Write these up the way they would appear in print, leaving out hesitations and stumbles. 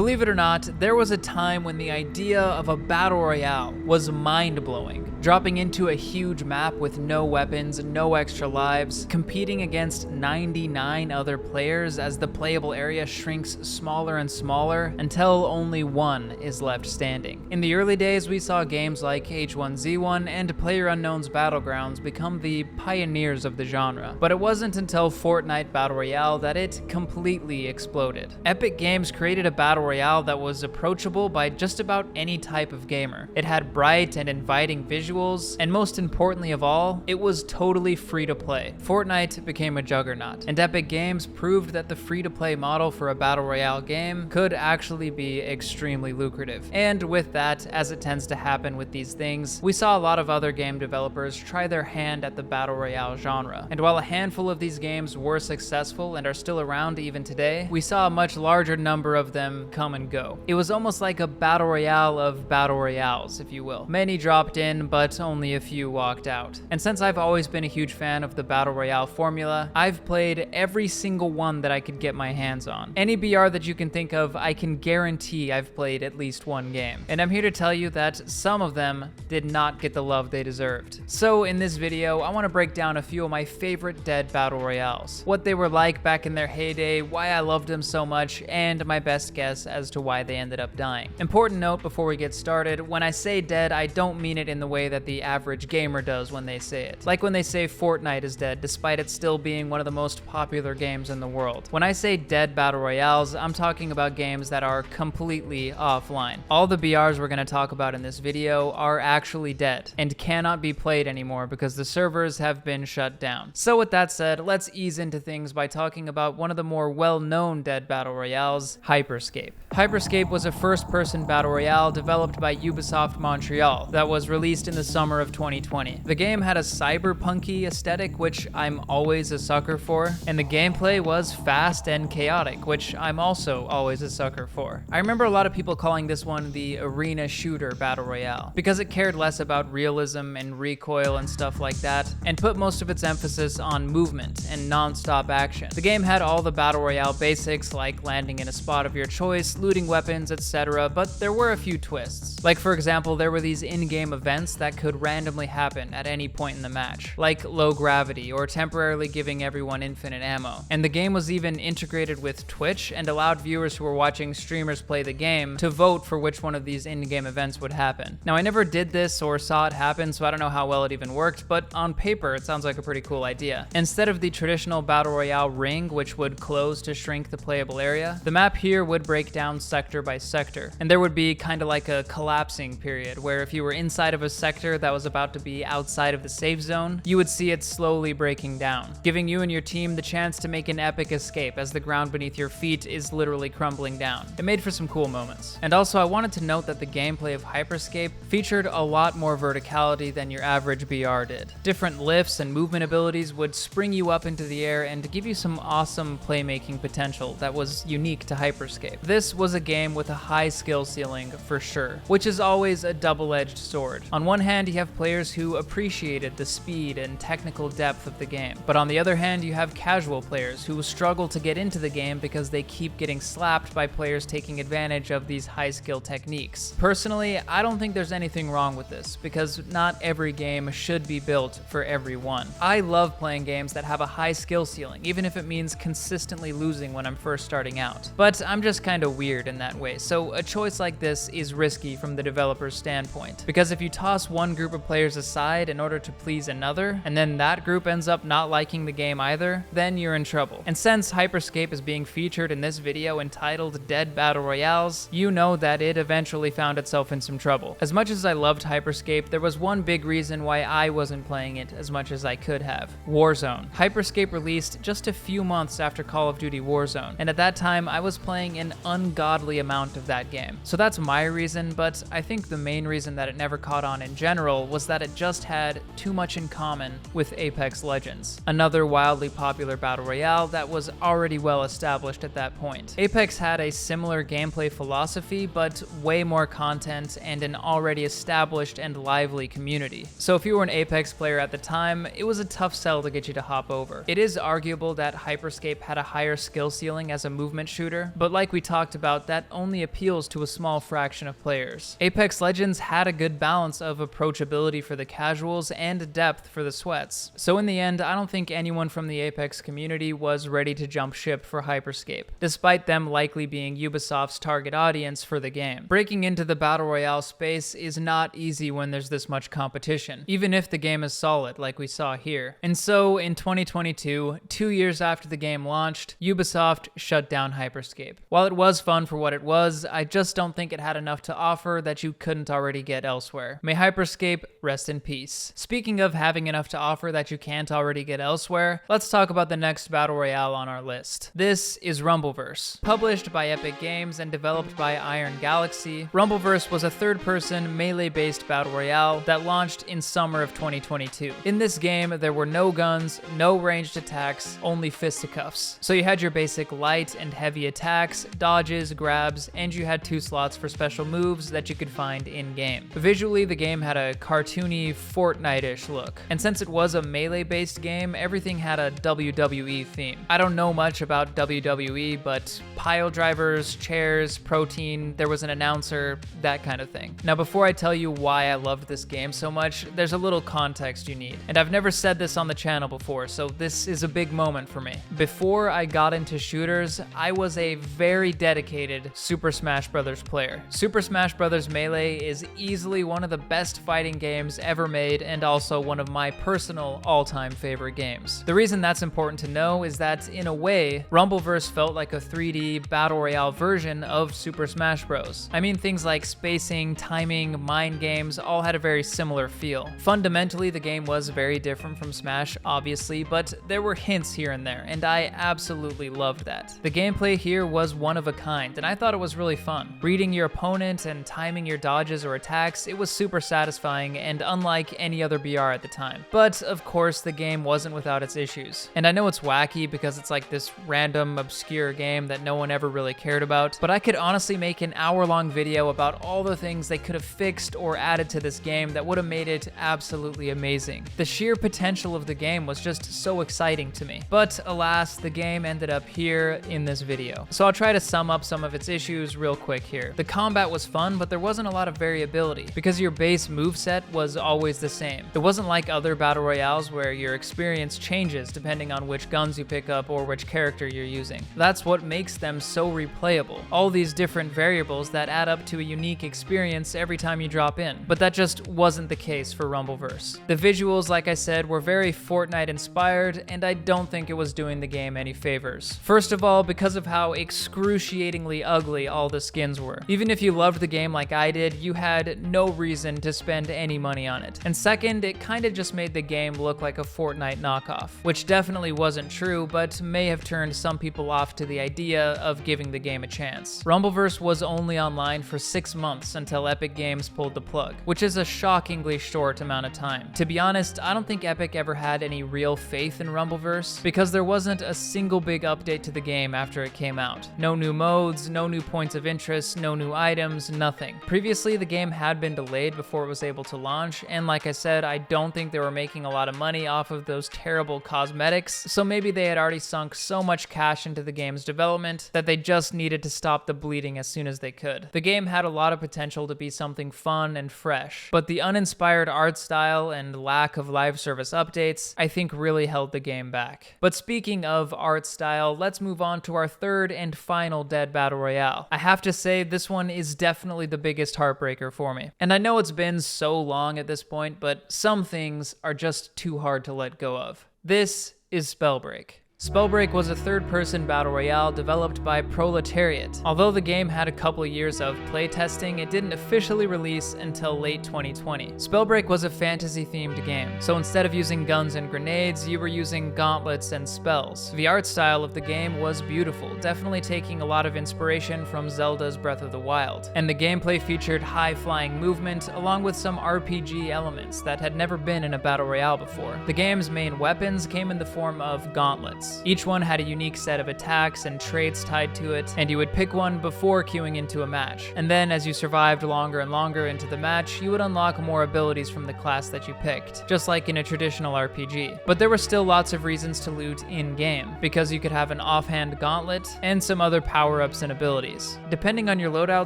Believe it or not, there was a time when the idea of a battle royale was mind-blowing. Dropping into a huge map with no weapons, no extra lives, competing against 99 other players as the playable area shrinks smaller and smaller until only one is left standing. In the early days, we saw games like H1Z1 and PlayerUnknown's Battlegrounds become the pioneers of the genre, but it wasn't until Fortnite Battle Royale that it completely exploded. Epic Games created a battle royale that was approachable by just about any type of gamer. It had bright and inviting visuals, and most importantly of all, it was totally free to play. Fortnite became a juggernaut, and Epic Games proved that the free-to-play model for a battle royale game could actually be extremely lucrative. And with that, as it tends to happen with these things, we saw a lot of other game developers try their hand at the battle royale genre. And while a handful of these games were successful and are still around even today, we saw a much larger number of them come and go. It was almost like a battle royale of battle royales, if you will. Many dropped in, but only a few walked out. And since I've always been a huge fan of the battle royale formula, I've played every single one that I could get my hands on. Any BR that you can think of, I can guarantee I've played at least one game. And I'm here to tell you that some of them did not get the love they deserved. So in this video, I want to break down a few of my favorite dead battle royales, what they were like back in their heyday, why I loved them so much, and my best guess as to why they ended up dying. Important note before we get started, when I say dead, I don't mean it in the way that the average gamer does when they say it. Like when they say Fortnite is dead, despite it still being one of the most popular games in the world. When I say dead battle royales, I'm talking about games that are completely offline. All the BRs we're going to talk about in this video are actually dead and cannot be played anymore because the servers have been shut down. So with that said, let's ease into things by talking about one of the more well-known dead battle royales, Hyperscape. Hyperscape was a first-person battle royale developed by Ubisoft Montreal that was released in the summer of 2020. The game had a cyberpunky aesthetic, which I'm always a sucker for, and the gameplay was fast and chaotic, which I'm also always a sucker for. I remember a lot of people calling this one the arena shooter battle royale because it cared less about realism and recoil and stuff like that, and put most of its emphasis on movement and non-stop action. The game had all the battle royale basics like landing in a spot of your choice, looting weapons, etc., but there were a few twists. Like for example, there were these in-game events that could randomly happen at any point in the match, like low gravity or temporarily giving everyone infinite ammo. And the game was even integrated with Twitch and allowed viewers who were watching streamers play the game to vote for which one of these in-game events would happen. Now I never did this or saw it happen, so I don't know how well it even worked, but on paper it sounds like a pretty cool idea. Instead of the traditional battle royale ring, which would close to shrink the playable area, the map here would break down sector by sector, and there would be kind of like a collapsing period where if you were inside of a sector that was about to be outside of the safe zone, you would see it slowly breaking down, giving you and your team the chance to make an epic escape as the ground beneath your feet is literally crumbling down. It made for some cool moments. And also I wanted to note that the gameplay of Hyperscape featured a lot more verticality than your average BR did. Different lifts and movement abilities would spring you up into the air and give you some awesome playmaking potential that was unique to Hyperscape. This was a game with a high skill ceiling for sure, which is always a double-edged sword. On one hand, you have players who appreciated the speed and technical depth of the game, but on the other hand, you have casual players who struggle to get into the game because they keep getting slapped by players taking advantage of these high skill techniques. Personally, I don't think there's anything wrong with this because not every game should be built for everyone. I love playing games that have a high skill ceiling, even if it means consistently losing when I'm first starting out. But I'm just kind of weird in that way, so a choice like this is risky from the developer's standpoint. Because if you toss one group of players aside in order to please another, and then that group ends up not liking the game either, then you're in trouble. And since Hyperscape is being featured in this video entitled Dead Battle Royales, you know that it eventually found itself in some trouble. As much as I loved Hyperscape, there was one big reason why I wasn't playing it as much as I could have. Warzone. Hyperscape released just a few months after Call of Duty Warzone, and at that time I was playing an ungodly amount of that game. So that's my reason, but I think the main reason that it never caught on in general was that it just had too much in common with Apex Legends, another wildly popular battle royale that was already well established at that point. Apex had a similar gameplay philosophy, but way more content and an already established and lively community. So if you were an Apex player at the time, it was a tough sell to get you to hop over. It is arguable that Hyperscape had a higher skill ceiling as a movement shooter, but like we talked talked about, that only appeals to a small fraction of players. Apex Legends had a good balance of approachability for the casuals and depth for the sweats. So in the end, I don't think anyone from the Apex community was ready to jump ship for Hyperscape, despite them likely being Ubisoft's target audience for the game. Breaking into the Battle Royale space is not easy when there's this much competition, even if the game is solid like we saw here. And so in 2022, 2 years after the game launched, Ubisoft shut down Hyperscape. While it was fun for what it was, I just don't think it had enough to offer that you couldn't already get elsewhere. May Hyperscape rest in peace. Speaking of having enough to offer that you can't already get elsewhere, let's talk about the next Battle Royale on our list. This is Rumbleverse. Published by Epic Games and developed by Iron Galaxy, Rumbleverse was a third-person, melee-based Battle Royale that launched in summer of 2022. In this game, there were no guns, no ranged attacks, only fisticuffs. So you had your basic light and heavy attacks, dodges, grabs, and you had 2 slots for special moves that you could find in-game. Visually, the game had a cartoony, Fortnite-ish look. And since it was a melee-based game, everything had a WWE theme. I don't know much about WWE, but pile drivers, chairs, protein, there was an announcer, that kind of thing. Now, before I tell you why I loved this game so much, there's a little context you need. And I've never said this on the channel before, so this is a big moment for me. Before I got into shooters, I was a very dedicated Super Smash Bros. Player. Super Smash Bros. Melee is easily one of the best fighting games ever made and also one of my personal all-time favorite games. The reason that's important to know is that, in a way, Rumbleverse felt like a 3D Battle Royale version of Super Smash Bros. I mean, things like spacing, timing, mind games all had a very similar feel. Fundamentally, the game was very different from Smash, obviously, but there were hints here and there, and I absolutely loved that. The gameplay here was one of a kind, and I thought it was really fun. Reading your opponent and timing your dodges or attacks, it was super satisfying and unlike any other BR at the time. But, of course, the game wasn't without its issues. And I know it's wacky because it's like this random, obscure game that no one ever really cared about, but I could honestly make an hour-long video about all the things they could have fixed or added to this game that would have made it absolutely amazing. The sheer potential of the game was just so exciting to me. But alas, the game ended up here in this video. So I'll try to sum up some of its issues real quick here. The combat was fun, but there wasn't a lot of variability because your base moveset was always the same. It wasn't like other battle royales where your experience changes depending on which guns you pick up or which character you're using. That's what makes them so replayable. All these different variables that add up to a unique experience every time you drop in. But that just wasn't the case for Rumbleverse. The visuals, like I said, were very Fortnite inspired, and I don't think it was doing the game any favors. First of all, because of how excruciatingly ugly all the skins were. Even if you loved the game like I did, you had no reason to spend any money on it. And second, it kinda just made the game look like a Fortnite knockoff, which definitely wasn't true, but may have turned some people off to the idea of giving the game a chance. Rumbleverse was only online for 6 months until Epic Games pulled the plug, which is a shockingly short amount of time. To be honest, I don't think Epic ever had any real faith in Rumbleverse because there wasn't a single big update to the game after it came out. No new modes, no new points of interest, no new items, nothing. Previously, the game had been delayed before it was able to launch, and like I said, I don't think they were making a lot of money off of those terrible cosmetics, so maybe they had already sunk so much cash into the game's development that they just needed to stop the bleeding as soon as they could. The game had a lot of potential to be something fun and fresh, but the uninspired art style and lack of live service updates, I think really held the game back. But speaking of art style, let's move on to our third and final Dead Battle Royale. I have to say, this one is definitely the biggest heartbreaker for me. And I know it's been so long at this point, but some things are just too hard to let go of. This is Spellbreak. Spellbreak was a third-person battle royale developed by Proletariat. Although the game had a couple years of playtesting, it didn't officially release until late 2020. Spellbreak was a fantasy-themed game, so instead of using guns and grenades, you were using gauntlets and spells. The art style of the game was beautiful, definitely taking a lot of inspiration from Zelda's Breath of the Wild. And the gameplay featured high-flying movement, along with some RPG elements that had never been in a battle royale before. The game's main weapons came in the form of gauntlets. modes. Each one had a unique set of attacks and traits tied to it, and you would pick one before queuing into a match. And then as you survived longer and longer into the match, you would unlock more abilities from the class that you picked, just like in a traditional RPG. But there were still lots of reasons to loot in-game, because you could have an offhand gauntlet and some other power-ups and abilities. Depending on your loadout,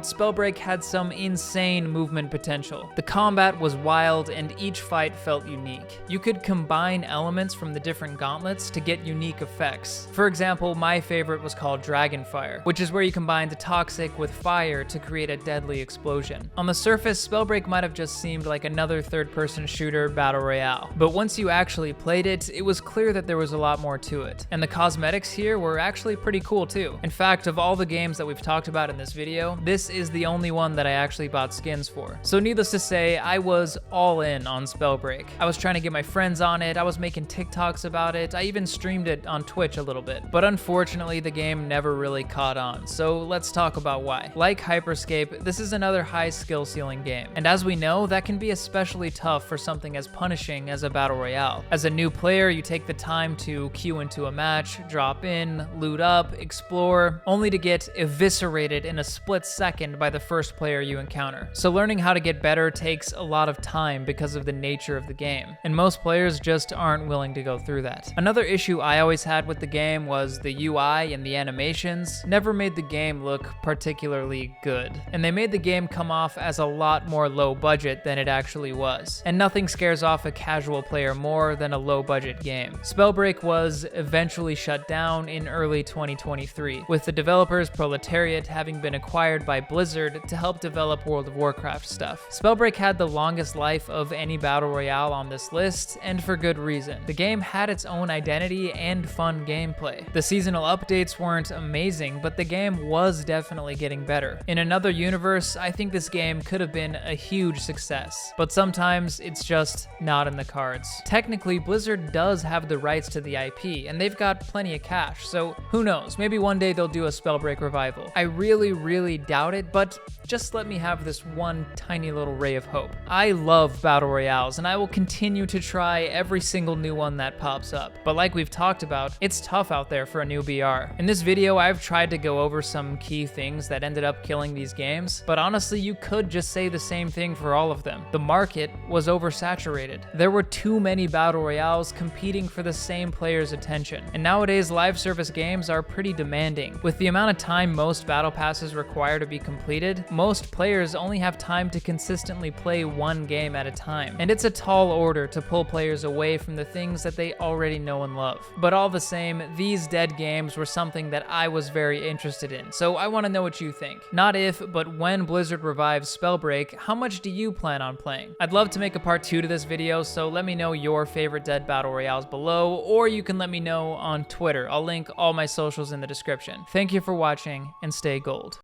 Spellbreak had some insane movement potential. The combat was wild and each fight felt unique. You could combine elements from the different gauntlets to get unique effects. For example, my favorite was called Dragonfire, which is where you combine the toxic with fire to create a deadly explosion. On the surface, Spellbreak might have just seemed like another third-person shooter battle royale, but once you actually played it, it was clear that there was a lot more to it. And the cosmetics here were actually pretty cool too. In fact, of all the games that we've talked about in this video, this is the only one that I actually bought skins for. So needless to say, I was all in on Spellbreak. I was trying to get my friends on it, I was making TikToks about it, I even streamed it on Twitch a little bit. But unfortunately, the game never really caught on, so let's talk about why. Like Hyperscape, this is another high skill ceiling game, and as we know, that can be especially tough for something as punishing as a battle royale. As a new player, you take the time to queue into a match, drop in, loot up, explore, only to get eviscerated in a split second by the first player you encounter. So learning how to get better takes a lot of time because of the nature of the game, and most players just aren't willing to go through that. Another issue I always had with the game was the UI and the animations never made the game look particularly good, and they made the game come off as a lot more low budget than it actually was. And nothing scares off a casual player more than a low budget game. Spellbreak was eventually shut down in early 2023, with the developers Proletariat having been acquired by Blizzard to help develop World of Warcraft stuff. Spellbreak had the longest life of any battle royale on this list, and for good reason. The game had its own identity and fun gameplay. The seasonal updates weren't amazing, but the game was definitely getting better. In another universe, I think this game could have been a huge success, but sometimes it's just not in the cards. Technically, Blizzard does have the rights to the IP, and they've got plenty of cash, so who knows, maybe one day they'll do a Spellbreak revival. I really doubt it, but just let me have this one tiny little ray of hope. I love battle royales, and I will continue to try every single new one that pops up. But like we've talked about, it's tough out there for a new BR. In this video, I've tried to go over some key things that ended up killing these games, but honestly, you could just say the same thing for all of them. The market was oversaturated. There were too many battle royales competing for the same player's attention. And nowadays, live service games are pretty demanding. With the amount of time most battle passes require to be completed, most players only have time to consistently play one game at a time. And it's a tall order to pull players away from the things that they already know and love. But all the same, these dead games were something that I was very interested in, so I want to know what you think. Not if, but when Blizzard revives Spellbreak, how much do you plan on playing? I'd love to make a part 2 to this video, so let me know your favorite dead battle royales below, or you can let me know on Twitter. I'll link all my socials in the description. Thank you for watching, and stay gold.